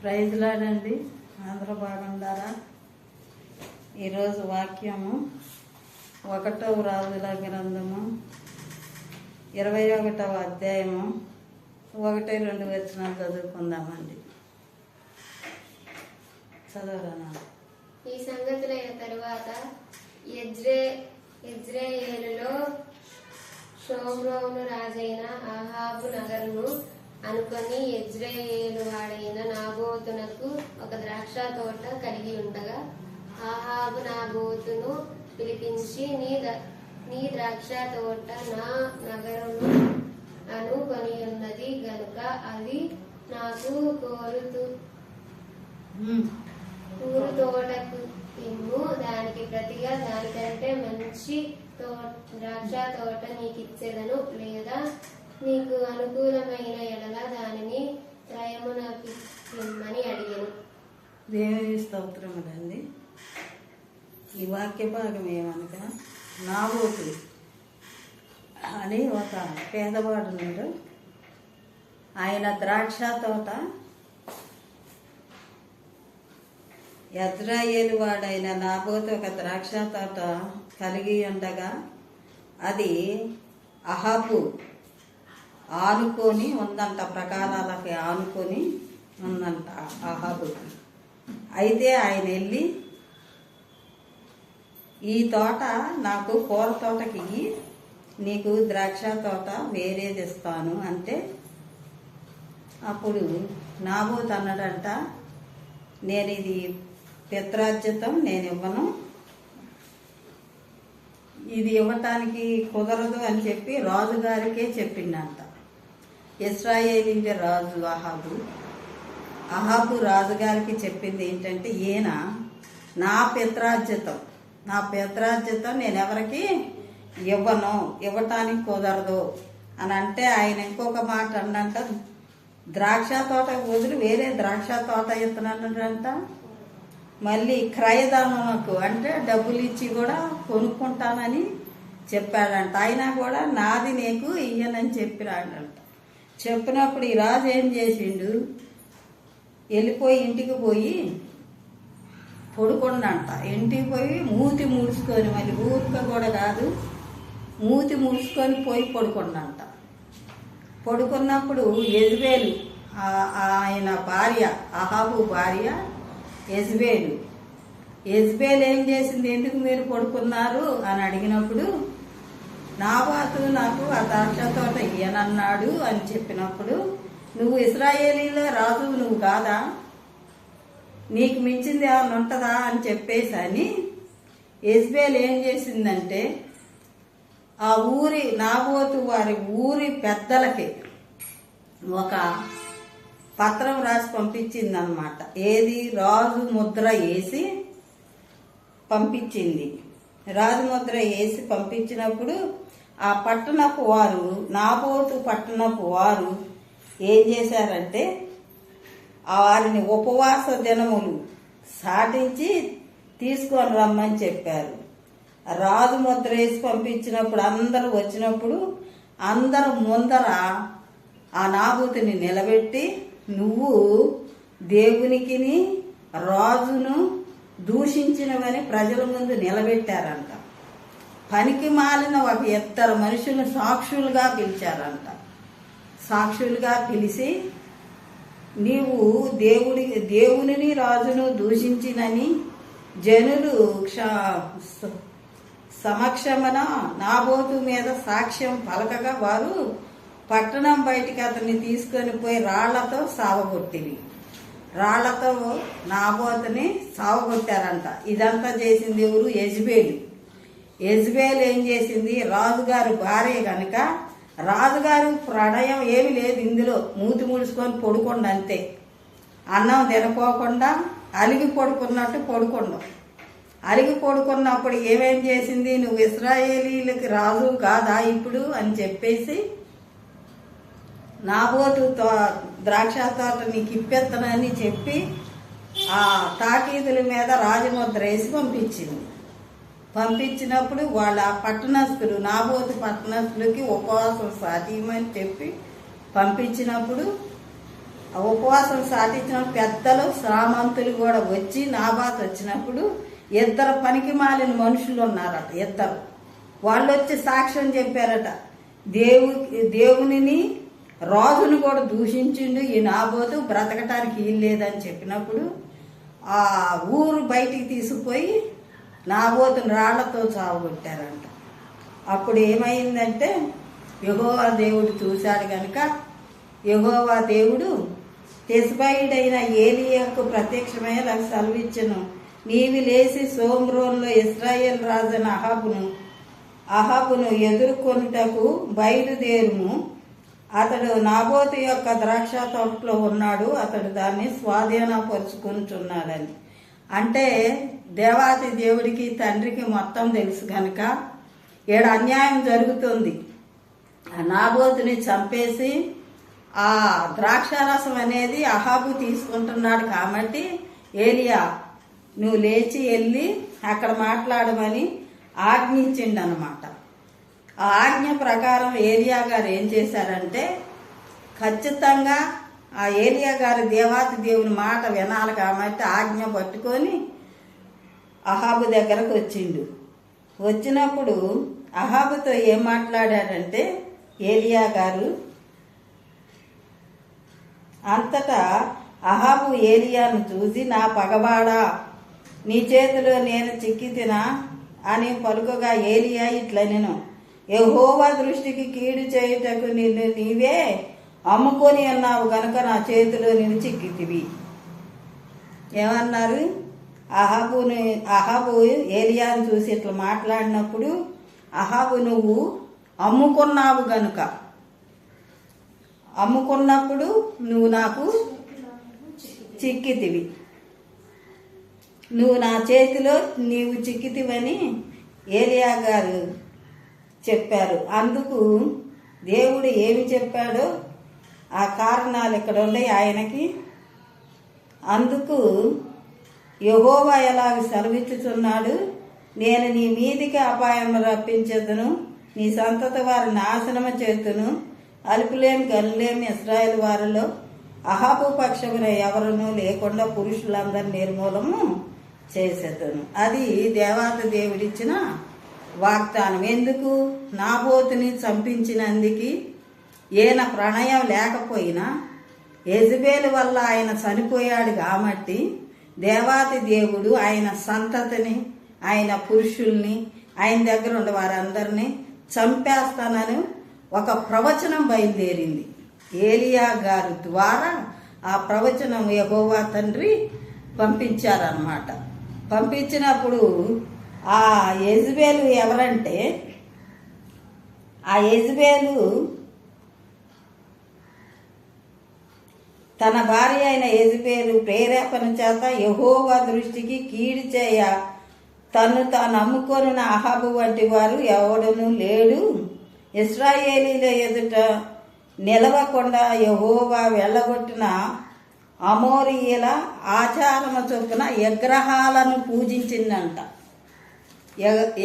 Praise లాడండి. అందరూ బాగుండారా? ఈరోజు వాక్యము 1వ రాజుల గ్రంథము 21వ అధ్యాయము 1-2 వచనాలు చదువుకుందామండి. చదవరా? ఈ సంగతులైన తరువాత యెజ్రెయేలులో షోమ్రోను రాజైన అహాబు నగరును అనుకొని యెజ్రెయేలు వాడైన నాబోతునకు ఒక ద్రాక్ష తోట కలిగి ఉండగా అహాబు నాబోతును పిలిపించి, నీ ద్రాక్ష తోట నా నగరును అనుకొని ఉన్నది గనుక అది నాకు ఊరు తోటకు ఇమ్ము, దానికి ప్రతిగా దానికంటే మంచి ద్రాక్ష తోట నీకిచ్చేదను, లేదా నీకు అనుకూలమైన ఎడల దానిని త్రయమునకిమ్మని అడిగాను. దేవుని స్తోత్రములండి. ఈ వాక్య భాగం ఏమనగా, నాబోతు అని ఒక పేదవాడు ఉన్నాడు. ఆయన ద్రాక్ష తోట, యెజ్రెయేలు వాడైన నాబోతు ఒక ద్రాక్ష తోట కలిగి ఉండగా అది అహాబు ఆనుకొని ఉందంట, ప్రకారాలకి ఆనుకొని ఉందంట అహాబు. అయితే ఆయన వెళ్ళి, ఈ తోట నాకు కూర తోటకి, నీకు ద్రాక్ష తోట వేరేది ఇస్తాను అంటే, అప్పుడు నాబోతు అన్నాడంట, నేను ఇది పిత్రార్జితం, నేను ఇవ్వను, ఇది ఇవ్వటానికి కుదరదు అని చెప్పి రాజుగారికే చెప్పిండంట. ఇశ్రాయేలీయుల రాజు అహాబు రాజుగారికి చెప్పింది ఏంటంటే, ఈయన నా పిత్రార్జితం నేను ఎవరికి ఇవ్వను, ఇవ్వటానికి కుదరదు అని అంటే, ఆయన ఇంకొక మాట అన్నంట, ద్రాక్ష తోట వదిలి వేరే ద్రాక్ష తోట ఇస్తున్నాడంట. మళ్ళీ క్రయదానమునకు అంటే డబ్బులు ఇచ్చి కూడా కొనుక్కుంటానని చెప్పాడంట. అయినా కూడా నాది నీకు ఇయ్యనని చెప్పిరాడంట. చెప్పినప్పుడు ఈ రాజు ఏం చేసిండు, వెళ్ళిపోయి ఇంటికి పోయి పడుకుండంట. ఇంటికి పోయి మూతి ముడుచుకొని, మళ్ళీ ఊరిక కూడా కాదు, మూతి ముడుచుకొని పోయి పడుకుండంట. పడుకున్నప్పుడు యెజ్రెయేలు ఆయన భార్య, అహాబు భార్య యెజ్రెయేలు ఏం చేసింది, ఎందుకు మీరు పడుకున్నారు అని అడిగినప్పుడు, నాబోతు నాకు ఆ ద్రాక్ష తోట ఇయ్యనన్నాడు అని చెప్పినప్పుడు, నువ్వు ఇశ్రాయేలీలో రాజు నువ్వు కాదా, నీకు మించింది ఏమైనా ఉంటుందా అని చెప్పేసి అని యెజ్రెయేలు ఏం చేసిందంటే, ఆ నాబోతు వారి ఊరి పెద్దలకి ఒక పత్రం రాసి పంపించింది అన్నమాట. ఏది, రాజు ముద్ర వేసి పంపించింది. రాజు ముద్ర వేసి పంపించినప్పుడు ఆ పట్టణపు వారు, నాబోతు పట్టణపు వారు ఏం చేశారంటే, వారిని ఉపవాస దినములు సాటించి తీసుకొని రమ్మని చెప్పారు. రాజు ముద్ర వేసి పంపించినప్పుడు అందరూ వచ్చినప్పుడు అందరూ ముందర ఆ నాబోతుని నిలబెట్టి, నువ్వు దేవునికిని రాజును దూషించినవని ప్రజల ముందు నిలబెట్టారంట. పనికి మాలిన ఒక ఇద్దరు మనుషులను సాక్షులుగా పిలిచారంట. సాక్షులుగా పిలిచి, నీవు దేవునిని రాజును దూషించినని జనులు సమక్షమన నాబోతు మీద సాక్ష్యం పలకగా వారు పట్టణం బయటికి అతన్ని తీసుకొని పోయి రాళ్లతో సావగొట్టివి. రాళ్లతో నాబోతుని సావగొట్టారంట. ఇదంతా చేసింది ఎవరు? యెజ్రెయేలు ఏం చేసింది, రాజుగారు భార్య కనుక, రాజుగారు ప్రణయం ఏమి లేదు ఇందులో, మూతి ముడుచుకొని పడుకోండి అంతే. అన్నం తినకోకుండా అలిగి పడుకున్నట్టు పడుకోండు. అలిగి పడుకున్నప్పుడు ఏమేం చేసింది, నువ్వు ఇశ్రాయేలీలకి రాజు కాదా ఇప్పుడు అని చెప్పేసి, నాబోతు ద్రాక్ష తోట నీకు ఇప్పెత్తనని చెప్పి ఆ తాకీదుల మీద రాజముద్ర వేసి పంపించింది. పంపించినప్పుడు వాళ్ళ పట్టణస్థులు, నాబోతు పట్టణస్థులకి ఉపవాసం సాధ్యమని చెప్పి పంపించినప్పుడు ఆ ఉపవాసం సాధించిన పెద్దలు శ్రామంతులు కూడా వచ్చి నాబాతు వచ్చినప్పుడు ఇద్దరు పనికి మాలిన మనుషులు ఉన్నారట. ఇద్దరు వాళ్ళు వచ్చి సాక్ష్యం చెప్పారట. దేవునిని రాజును కూడా దూషించిండు ఈ నాబోతు, బ్రతకటానికి వీలు లేదని చెప్పినప్పుడు ఆ ఊరు బయటికి తీసుకుపోయి నాబోతుని రాళ్లతో చావగొట్టారంట. అప్పుడు ఏమైందంటే యెహోవా దేవుడు చూశాడు గనుక యెహోవా దేవుడు తెస్బయుడైన ఏలీయాకు ప్రత్యక్షమై సెలవిచ్చెను. నీవు లేచి సోమ్రోన్లో ఇశ్రాయేల్ రాజైన అహాబును ఎదుర్కొనుటకు బయలుదేరుము. అతడు నాబోతు యొక్క ద్రాక్ష తోటలో ఉన్నాడు, అతడు దాన్ని స్వాధీనపరుచుకుంటున్నాడని. అంటే దేవాతి దేవుడికి తండ్రికి మొత్తం తెలుసు కనుక ఈడ అన్యాయం జరుగుతుంది. ఆ నాబోతుని చంపేసి ఆ ద్రాక్షారసం అనేది అహాబు తీసుకుంటున్నాడు కాబట్టి ఏలియా నువ్వు లేచి వెళ్ళి అక్కడ మాట్లాడమని ఆజ్ఞించిండనమాట. ఆ ఆజ్ఞ ప్రకారం ఏలియా గారు ఏం చేశారంటే ఖచ్చితంగా ఆ ఏలియా గారు దేవాతి దేవుని మాట వినాలి కాబట్టి ఆజ్ఞ పట్టుకొని అహాబు దగ్గరకు వచ్చిండు. వచ్చినప్పుడు అహాబుతో ఏం మాట్లాడాడంటే ఏలియా గారు అంతటా అహాబు ఏలియాను చూసి నా పగబాడా నీ చేతిలో నేను చిక్కితినా అని పలుకగా ఏలియా ఇట్లా నేను యెహోవా దృష్టికి కీడు చేయుటకు నిన్ను నీవే అమ్ముకొని అన్నావు గనుక నా చేతిలో నేను చిక్కితివి. ఏమన్నారు? అహాబు ఏలియాను చూసి ఇట్లా మాట్లాడినప్పుడు అహాబు నువ్వు అమ్ముకున్నావు గనుక, అమ్ముకున్నప్పుడు నువ్వు నాకు చిక్కితివి, నువ్వు నా చేతిలో నీవు చిక్కితివని ఏలియా గారు చెప్పారు. అందుకు దేవుడు ఏమి చెప్పాడో ఆ కారణాలు ఇక్కడ ఉన్నాయి ఆయనకి. అందుకు యెహోవా ఎలాగ సెలవిచ్చుచున్నాడు, నేను నీ మీదికి అపాయం రప్పించేదను, నీ సంతతి వారి నాశనము చేతును, అలుపులేమి గనులేమి ఇశ్రాయేలు వారిలో అహాబు పక్షమున ఎవరునూ లేకుండా పురుషులందరినీ నిర్మూలము చేసేదను. అది దేవాతి దేవుడిచ్చిన వాగ్దానం. ఎందుకు? నాబోతుని చంపించినందుకు ఈయన ప్రణయం లేకపోయినా యెజబేలు వల్ల ఆయన చనిపోయాడు కాబట్టి దేవాతి దేవుడు ఆయన సంతతిని, ఆయన పురుషుల్ని, ఆయన దగ్గర ఉండే వారందరినీ చంపేస్తానని ఒక ప్రవచనం బయలుదేరింది. ఏలియా గారి ద్వారా ఆ ప్రవచనం యెహోవా తండ్రి పంపించారన్నమాట. పంపించినప్పుడు ఆ యెజబేలు ఎవరంటే ఆ యెజబేలు తన భార్య అయిన యెజబేలు ప్రేరేపణ చేత యెహోవా దృష్టికి కీడు చేయ తను తాను అమ్ముకొనిన అహాబు వంటి వారు ఎవడనూ లేడు, ఇశ్రాయేలీల ఎదుట నిలవకుండా యెహోవా వెళ్ళగొట్టిన అమోరీయుల ఆచారము చొప్పున విగ్రహాలను పూజించిందంట.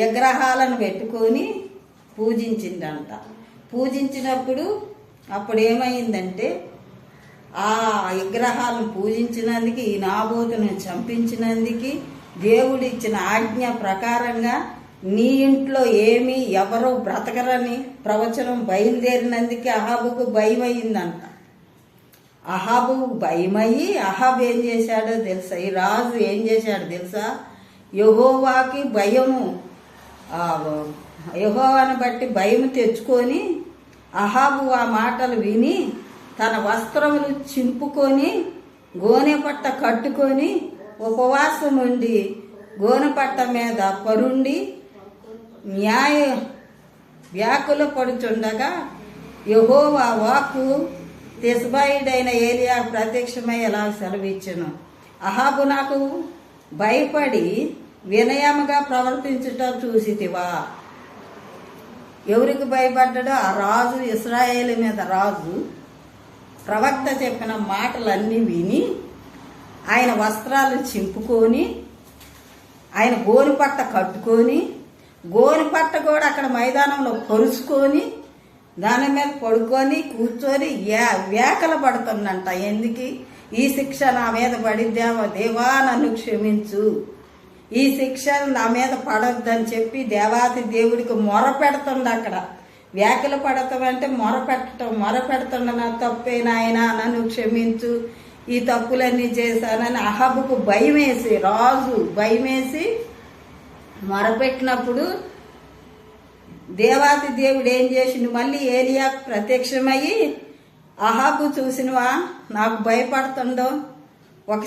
విగ్రహాలను పెట్టుకొని పూజించిందంట. పూజించినప్పుడు అప్పుడు ఏమైందంటే ఆ విగ్రహాలను పూజించినందుకు, ఈ నాబోతును చంపించినందుకు దేవుడిచ్చిన ఆజ్ఞ ప్రకారంగా నీ ఇంట్లో ఏమీ ఎవరో బ్రతకరని ప్రవచనం బయలుదేరినందుకే అహాబుకు భయమయ్యిందంట. అహాబు భయమయ్యి అహాబు ఏం చేశాడో తెలుసా? ఈ రాజు ఏం చేశాడో తెలుసా? యెహోవాకి భయము, యెహోవాను బట్టి భయం తెచ్చుకొని అహాబు ఆ మాటలు విని తన వస్త్రములు చింపుకొని గోనె పట్ట కట్టుకొని ఉపవాసం ఉండి గోనె పట్ట మీద పరుండి న్యాయ వ్యాకుల పడుచుండగా యెహోవా వాక్కు తెస్బయుడైన ఏలియా ప్రత్యక్షమై ఎలా సెలవిచ్చెను, అహాబు నాకు భయపడి వినయముగా ప్రవర్తించుట చూసితివా. ఎవరికి భయపడ్డాడో? ఆ రాజు, ఇశ్రాయేలు మీద రాజు ప్రవక్త చెప్పిన మాటలన్నీ విని ఆయన వస్త్రాలు చింపుకొని ఆయన గోనెపట్ట కట్టుకొని గోనెపట్ట కూడా అక్కడ మైదానంలో పరుచుకొని దాని మీద పడుకొని కూర్చొని వేకలు పడుతుందంట. ఎందుకు ఈ శిక్ష నా మీద పడిద్దేమో, దేవా నన్ను క్షమించు, ఈ శిక్ష నా మీద పడొద్దని చెప్పి దేవాతి దేవుడికి మొర పెడుతుంది. అక్కడ వేకలు పడతాం అంటే మొర పెడుతుండ నా తప్పే నాయన, నన్ను క్షమించు, ఈ తప్పులన్నీ చేశానని అహాబుకు భయం వేసి, రాజు భయం వేసి మొరపెట్టినప్పుడు దేవాతి దేవుడు ఏం చేసిండు, మళ్ళీ ఏలియాకు ప్రత్యక్షమయ్యి, అహాబు చూసినవా నాకు భయపడుతుందో, ఒక